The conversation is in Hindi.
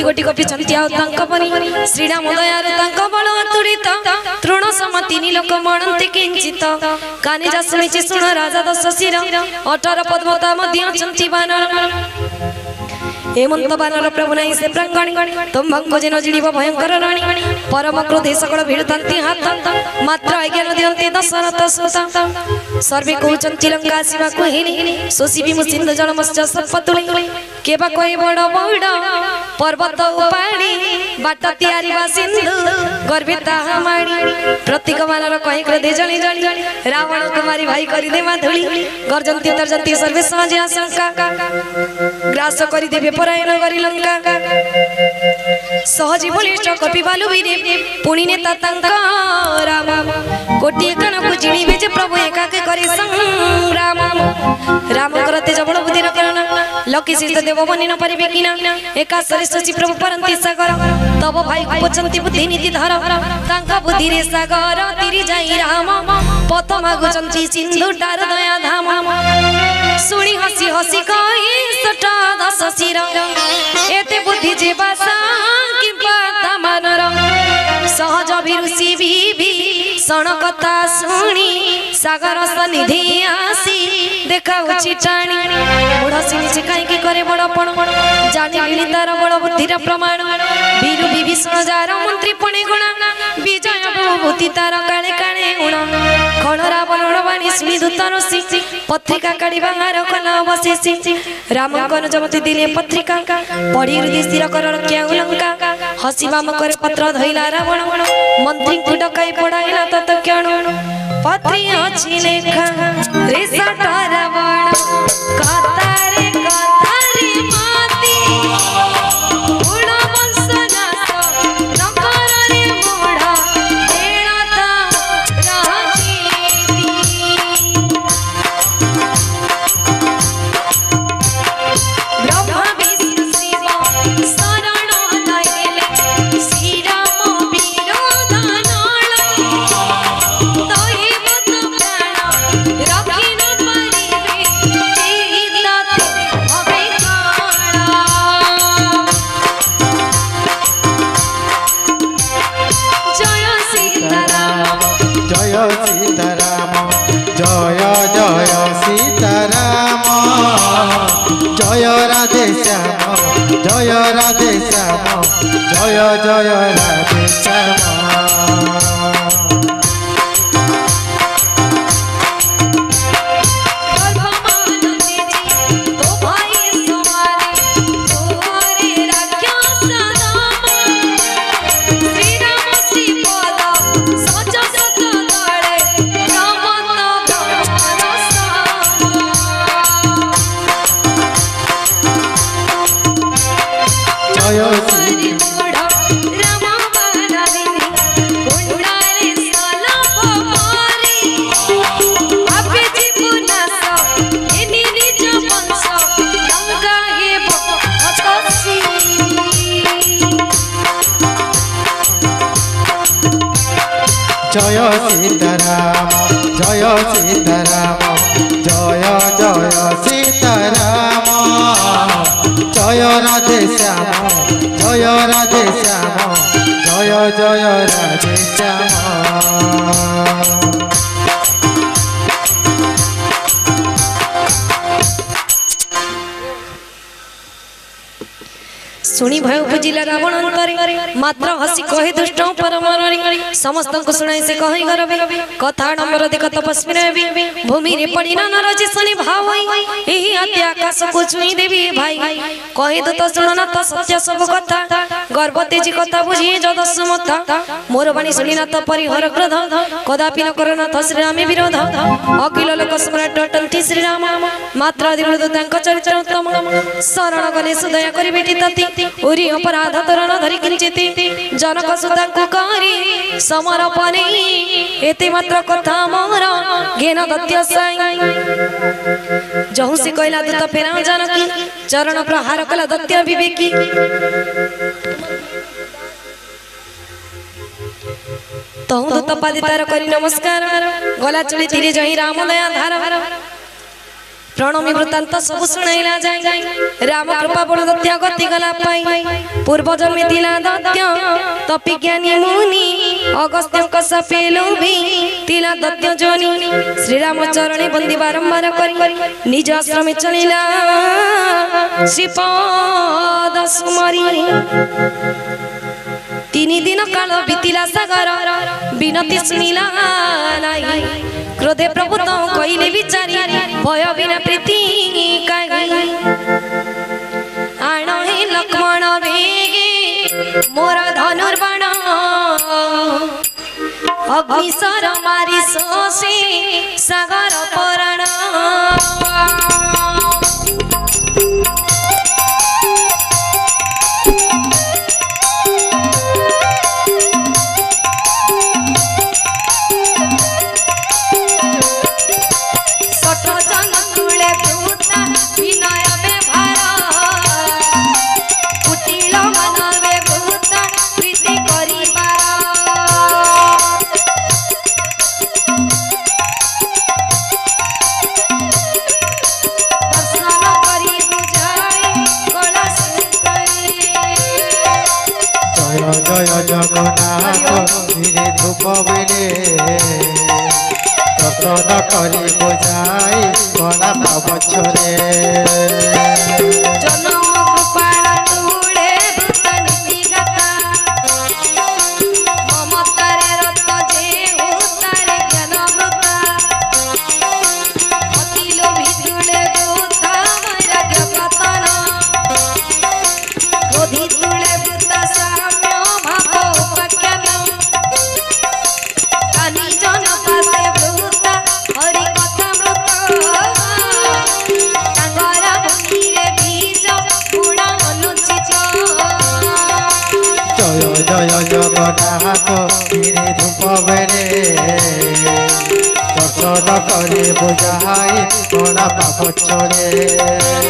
गोटी कपिचंती आउरी श्रीराम दयार बल अतुड़ित तृण समति नीलोक मणंती किंचित कानी जा शुणी शुण राजा दश शिर 18 पद्मता बानर हेमंत बानर प्रभु नाई से प्रांगणी तुम भंग जेन जिड़ब भयंकर राणी परम क्रोधे सकल भिड़ती हाथ मात्र आज्ञा दियंते दशरथ सुत सर्वे कहते लंका आसवा हेली शोषिबी मु सिंधु जलमत्स्य सर्पतुली केबा कहे बड़ बड़ पर्वत उपाड़ी बाट तैयारी सिंधु गर्भे ताहा माड़ी प्रतीक बानर कहे क्रोधे जली जली रावण कुमारी भाई करदे माधुली गर्जंती तर्जंती सर्वे सहजे आशंका ग्रास करि देबे परायण करि लंका सहजी बलिष्ठ कपि बालु वीरे पुणी नेता तंका राम कोटि कण को जिणिबे जे प्रभु एकाके करि संग्राम राम करते जबड़ बुद्धि रखना लकी सीता देव बनि न परिबे किना एका सरस्वती प्रभु परंती सागर तब भाई पोचंती बुद्धि नीति धर तांका बुद्धि रे सागर तिरि जाई राम पथ मागुचंती सिंधु डार दया धाम सुनी हसी हसी कहि सटा दश शिर एते बुद्धि जे बासा कि पाता मानर सहज भिरुषि भी सण कथा सुनी सागर सनिधि आसी देखा चिटाणी बुढ़ सिनी कहीं करे बड़पण जानी मिली तार बड़ बुद्धिर प्रमाण वीरु विभीषण जार मंत्री पुणे गुणा विजय भूति तार काले काले गुणा खण रावण वाणी शुणी दूत ऋषि पत्रिका काढ़ी बाहर कला अवशेषी राम जमती दिले पत्रिका पढ़ी हृदय स्थिर कर रक्षा लंका हसी बाम करे पत्र धइला रावण मंत्री को डकाई पढ़ाइला तत्क्षण पत्री अछि लेखा रे सटा रावण कतारे माती बुढ़ा वंश नाश नकर रे मोढ़ा देणता राजीती ब्रह्मा विष्णु शिव शरण नयले श्री राम विरोध जय राधे श्याम जय जय राधे श्याम जय सीताराम जय सीताराम जय जय सीताराम जय राधे श्याम जय राधे श्याम जय जय राधे श्याम सुनी भय उपजिला रावण अंतरे मात्र हसी कहे दुष्ट परमरी समस्त को सुनाई से कहि गरबे कथा नंबर देख तपस्वी रे भूमि रे पड़ी न नरजी सुनी भावई एही अति आकाश को छुई देवी भाई कहि दो तो सुन न तो सत्य सब कथा गर्भ तेजी कथा बुझी जदस मता मोर बाणी सुनी न तो परिहर क्रोध कदापि न कर न तो श्री राम विरोध अखिल लोक सम्राट अटंती श्री राम मात्र दिल तांक चरित्र उत्तम शरण गले सुदया करि बेटी तती उरी अपराध तरण धरि किंचिति जनक सुता को करी समर्पणे एते मात्र कथा मोर ज्ञान दत्य साई जहु से कहला दूत फेरा जानकी चरण प्रहार कला दत्य विवेकी तहु दूत पादितार करी नमस्कार गला चली धीरे जही राम दया धार प्रणमी वृत्तांत सब शुणाइला जाए राम कृपा बल दत्या गति गला पाई पूर्व जन्मे तिला दत्य तपिज्ञानी मुनि अगस्त्य कश्यपे लोभी तिला दत्य जोनि श्री राम चरणे बंदी बारंबार करी निज आश्रमे चलिला श्रीपद सुमरी तीन दिन काल बीतिला सागर विनती शुणिला नाई क्रोधे प्रभु तो कहले विचारी भय बिना प्रीति काई आण हे लक्ष्मण वेगे मोर धनुर्बाण अग्निशर मारी सोसे सागर पराण जय जगन्नाथ धीरे धूप बेले प्रसाद करी बुझाई कला पछरे जय जगन्नाथ धीरे धूप बेले प्रसाद करे बुझाई कला पछरे